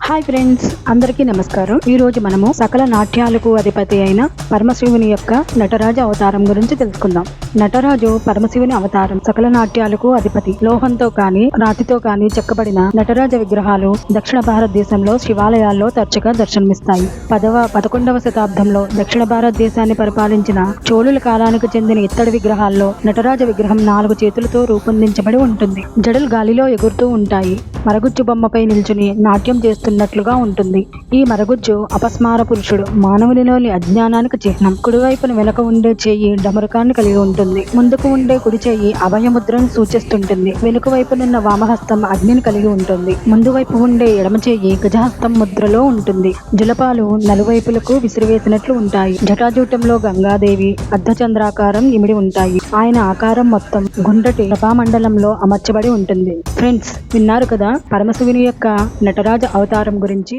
Hi friends, అందరికీ నమస్కారం. ఈ రోజు మనము సకల నాట్యాలకు అధిపతి అయిన పరమశివుని యొక్క నటరాజ అవతారం గురించి తెలుసుకుందాం. నటరాజు పరమశివుని అవతారం. సకల నాట్యాలకు అధిపతి. లోహంతో కానీ రాతితో కానీ చెక్కబడిన నటరాజ విగ్రహాలు దక్షిణ భారతదేశంలో శివాలయాల్లో తరచుగా దర్శనమిస్తాయి. 11వ శతాబ్దంలో దక్షిణ భారతదేశాన్ని పరిపాలించిన చోళుల కాలానికి చెందిన ఇత్తడి విగ్రహాల్లో నటరాజ విగ్రహం 4 చేతులతో రూపొందించబడి ఉంటుంది. జడలు గాలిలో ఎగురుతూ ఉంటాయి. మరగుజ్జు బొమ్మపై నిల్చుని నాట్యం చేస్తున్నట్లుగా ఉంటుంది. ఈ మరగుజ్జు అపస్మార పురుషుడు, మానవునిలోని అజ్ఞానానికి చిహ్నం. కుడివైపున వెనక ఉండే చెయ్యి డమరుకాన్ని కలిగి ఉంటుంది. ముందుకు ఉండే కుడి చెయ్యి అభయముద్రను సూచిస్తుంటుంది. వెనుక వైపునున్న వామహస్తం అగ్నిని కలిగి ఉంటుంది. ముందు వైపు ఉండే ఎడమ చెయ్యి గజహస్తం ముద్రలో ఉంటుంది. జులపాలు నలువైపులకు విసిరివేసినట్లు ఉంటాయి. జటాజూటంలో గంగాదేవి అర్ధచంద్రాకారం ఇమిడి ఉంటాయి. ఆయన ఆకారం మొత్తం గుండ్రటి ప్రభామండలంలో అమర్చబడి ఉంటుంది. ఫ్రెండ్స్, విన్నారు కదా పరమశివుని యొక్క నటరాజ అవతారం గురించి.